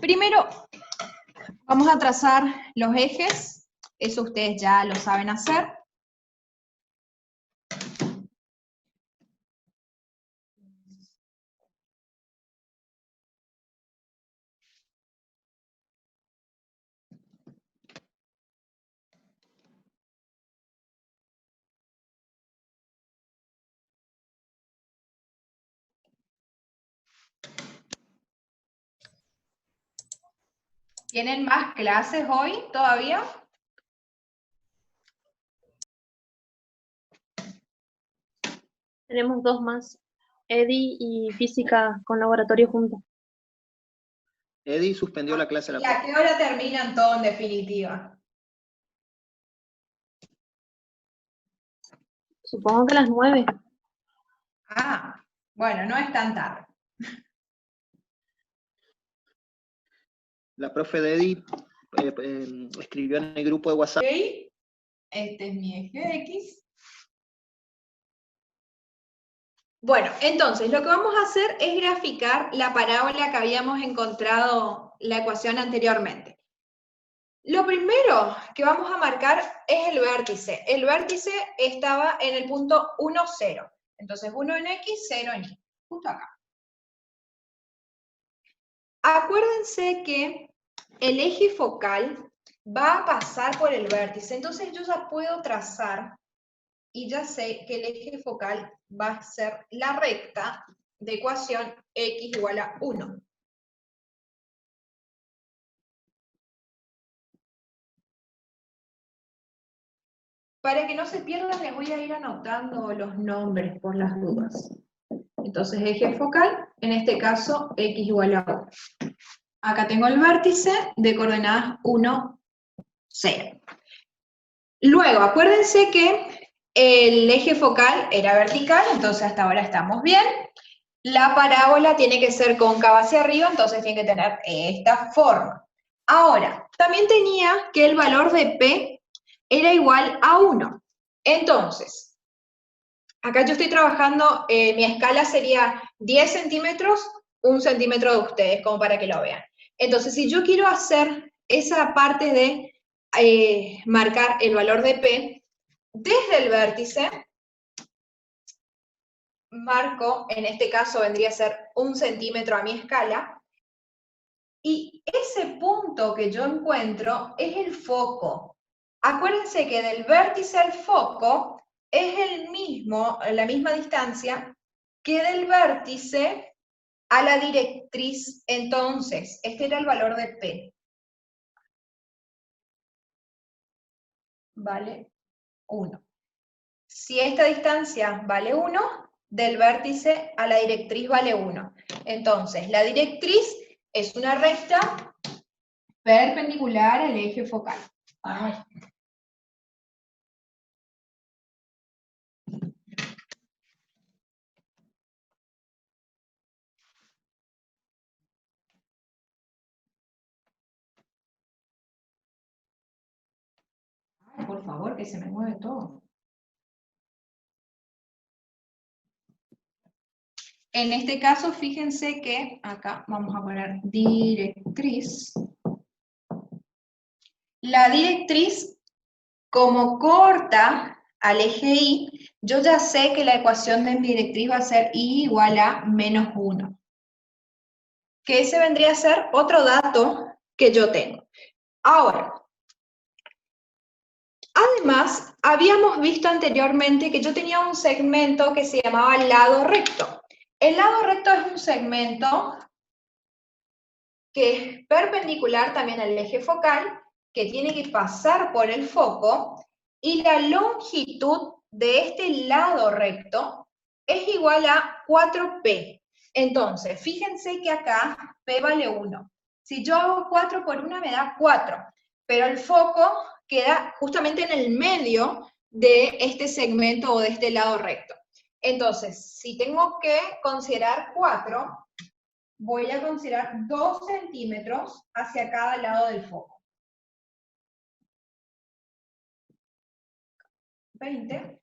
Primero, vamos a trazar los ejes, eso ustedes ya lo saben hacer. ¿Tienen más clases hoy todavía? Tenemos 2 más, EDI y física con laboratorio juntos. Eddie suspendió la clase a la ¿Y a qué hora terminan todo en definitiva? Supongo que a las 9. Ah, bueno, no es tan tarde. La profe de Eddie escribió en el grupo de WhatsApp. Ok, este es mi eje X. Bueno, entonces lo que vamos a hacer es graficar la parábola que habíamos encontrado la ecuación anteriormente. Lo primero que vamos a marcar es el vértice. El vértice estaba en el punto 1, 0. Entonces 1 en X, 0 en Y. Justo acá. Acuérdense que el eje focal va a pasar por el vértice. Entonces yo ya puedo trazar y ya sé que el eje focal va a ser la recta de ecuación X igual a 1. Para que no se pierdan, les voy a ir anotando los nombres por las dudas. Entonces, eje focal, en este caso, X igual a 1. Acá tengo el vértice de coordenadas 1, 0. Luego, acuérdense que el eje focal era vertical, entonces hasta ahora estamos bien. La parábola tiene que ser cóncava hacia arriba, entonces tiene que tener esta forma. Ahora, también tenía que el valor de P era igual a 1. Entonces, acá yo estoy trabajando, mi escala sería 10 centímetros, 1 centímetro de ustedes, como para que lo vean. Entonces, si yo quiero hacer esa parte de marcar el valor de P, desde el vértice, marco, en este caso vendría a ser 1 centímetro a mi escala, y ese punto que yo encuentro es el foco. Acuérdense que del vértice al foco es la misma distancia que del vértice a la directriz. Entonces, este era el valor de P. Vale 1. Si esta distancia vale 1, del vértice a la directriz vale 1. Entonces, la directriz es una recta perpendicular al eje focal. Ay. Ay, por favor, que se me mueve todo. En este caso, fíjense que acá vamos a poner directriz. La directriz, como corta al eje Y, yo ya sé que la ecuación de mi directriz va a ser Y igual a menos 1. Que ese vendría a ser otro dato que yo tengo. Ahora, además, habíamos visto anteriormente que yo tenía un segmento que se llamaba lado recto. El lado recto es un segmento que es perpendicular también al eje focal, que tiene que pasar por el foco, y la longitud de este lado recto es igual a 4P. Entonces, fíjense que acá P vale 1. Si yo hago 4 por 1 me da 4, pero el foco queda justamente en el medio de este segmento o de este lado recto. Entonces, si tengo que considerar 4, voy a considerar 2 centímetros hacia cada lado del foco. 20.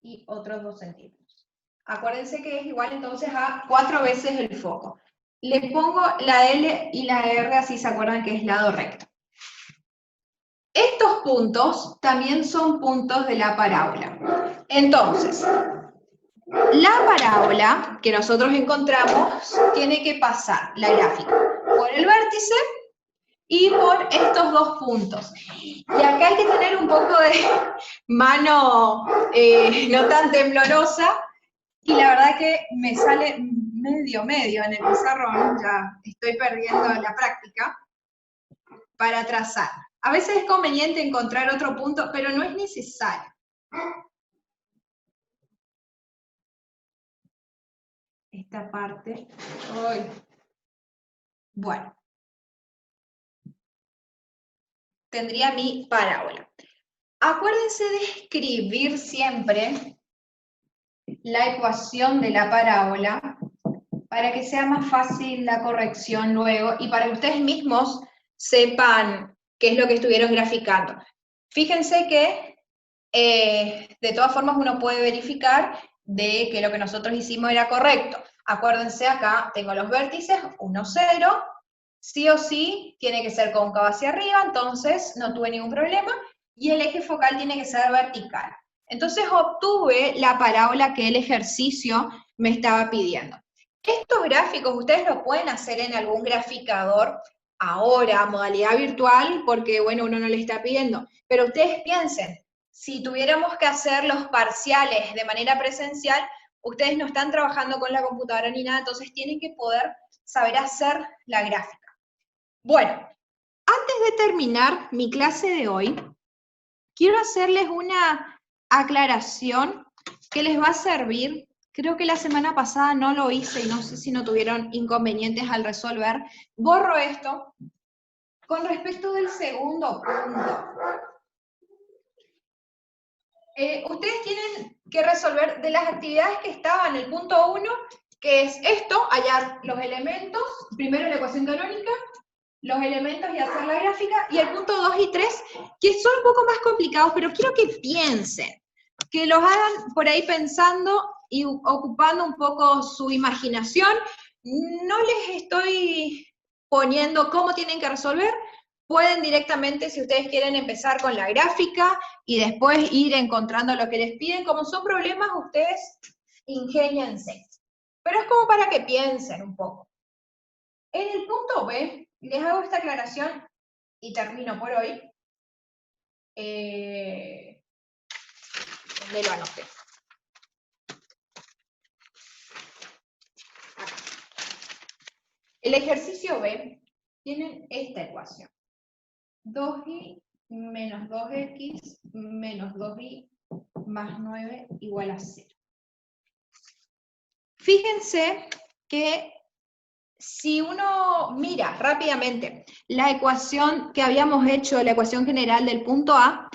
y otros 2 centímetros. Acuérdense que es igual entonces a 4 veces el foco. Le pongo la L y la R, así se acuerdan que es lado recto. Estos puntos también son puntos de la parábola. Entonces, la parábola que nosotros encontramos tiene que pasar la gráfica por el vértice y por estos 2 puntos. Y acá hay que tener un poco de mano no tan temblorosa, y la verdad que me sale medio en el pizarrón, ya estoy perdiendo la práctica, para trazar. A veces es conveniente encontrar otro punto, pero no es necesario. Esta parte, hoy. Bueno. Tendría mi parábola. Acuérdense de escribir siempre la ecuación de la parábola para que sea más fácil la corrección luego y para que ustedes mismos sepan qué es lo que estuvieron graficando. Fíjense que de todas formas uno puede verificar de que lo que nosotros hicimos era correcto. Acuérdense, acá tengo los vértices, 1, 0, sí o sí tiene que ser cóncavo hacia arriba, entonces no tuve ningún problema, y el eje focal tiene que ser vertical. Entonces obtuve la parábola que el ejercicio me estaba pidiendo. Estos gráficos ustedes lo pueden hacer en algún graficador ahora, modalidad virtual, porque bueno, uno no le está pidiendo, pero ustedes piensen, si tuviéramos que hacer los parciales de manera presencial, ustedes no están trabajando con la computadora ni nada, entonces tienen que poder saber hacer la gráfica. Bueno, antes de terminar mi clase de hoy, quiero hacerles una aclaración que les va a servir. Creo que la semana pasada no lo hice y no sé si no tuvieron inconvenientes al resolver. Borro esto. Con respecto del segundo punto, ustedes tienen que resolver de las actividades que estaban en el punto 1, que es esto, hallar los elementos, primero la ecuación canónica, los elementos y hacer la gráfica, y el punto 2 y 3, que son un poco más complicados, pero quiero que piensen, que los hagan por ahí pensando y ocupando un poco su imaginación. No les estoy poniendo cómo tienen que resolver, pueden directamente, si ustedes quieren, empezar con la gráfica y después ir encontrando lo que les piden. Como son problemas, ustedes ingéniense. Pero es como para que piensen un poco. En el punto B, les hago esta aclaración y termino por hoy. ¿Dónde lo anoté? Acá. El ejercicio B tiene esta ecuación. 2y menos 2x menos 2y más 9 igual a 0. Fíjense que si uno mira rápidamente la ecuación que habíamos hecho, la ecuación general del punto A,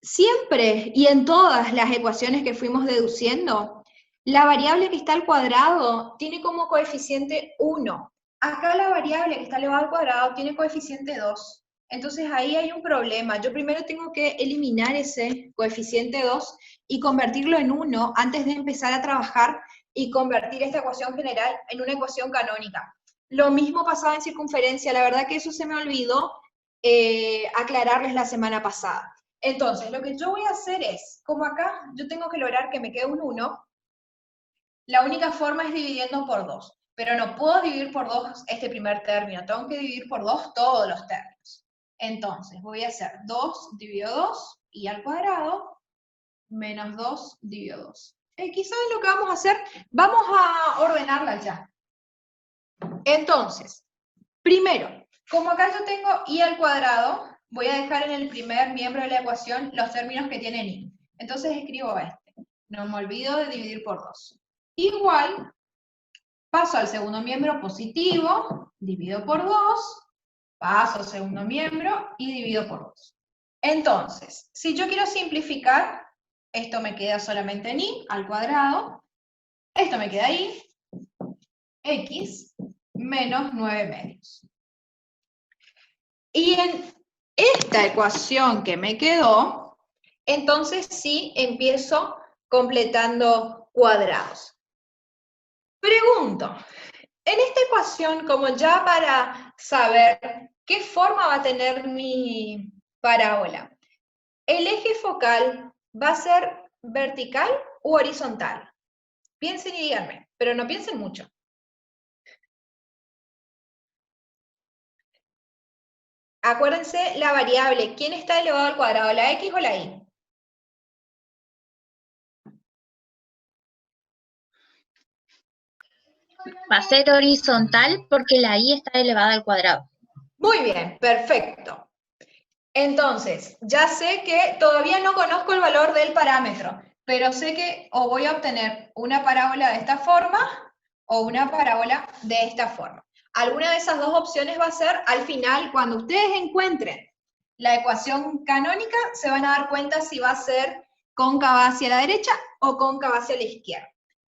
siempre y en todas las ecuaciones que fuimos deduciendo, la variable que está al cuadrado tiene como coeficiente 1. Acá la variable que está elevada al cuadrado tiene coeficiente 2. Entonces ahí hay un problema. Yo primero tengo que eliminar ese coeficiente 2 y convertirlo en 1 antes de empezar a trabajar y convertir esta ecuación general en una ecuación canónica. Lo mismo pasaba en circunferencia. La verdad que eso se me olvidó aclararles la semana pasada. Entonces, lo que yo voy a hacer es, como acá yo tengo que lograr que me quede un 1, la única forma es dividiendo por 2. Pero no puedo dividir por 2 este primer término, tengo que dividir por 2 todos los términos. Entonces, voy a hacer 2 dividido 2, y al cuadrado, menos 2 dividido 2. Quizás lo que vamos a hacer, vamos a ordenarla ya. Entonces, primero, como acá yo tengo y al cuadrado, voy a dejar en el primer miembro de la ecuación los términos que tienen y. Entonces escribo este. No me olvido de dividir por 2. Igual, paso al segundo miembro positivo, divido por 2, paso al segundo miembro y divido por 2. Entonces, si yo quiero simplificar, esto me queda solamente en y al cuadrado, esto me queda ahí, x menos 9 medios. Y en esta ecuación que me quedó, entonces sí empiezo completando cuadrados. Pregunto, en esta ecuación, como ya para saber qué forma va a tener mi parábola, ¿el eje focal va a ser vertical u horizontal? Piensen y díganme, pero no piensen mucho. Acuérdense la variable, ¿quién está elevado al cuadrado, la x o la y? Va a ser horizontal porque la y está elevada al cuadrado. Muy bien, perfecto. Entonces, ya sé que todavía no conozco el valor del parámetro, pero sé que o voy a obtener una parábola de esta forma o una parábola de esta forma. Alguna de esas dos opciones va a ser al final, cuando ustedes encuentren la ecuación canónica, se van a dar cuenta si va a ser cóncava hacia la derecha o cóncava hacia la izquierda.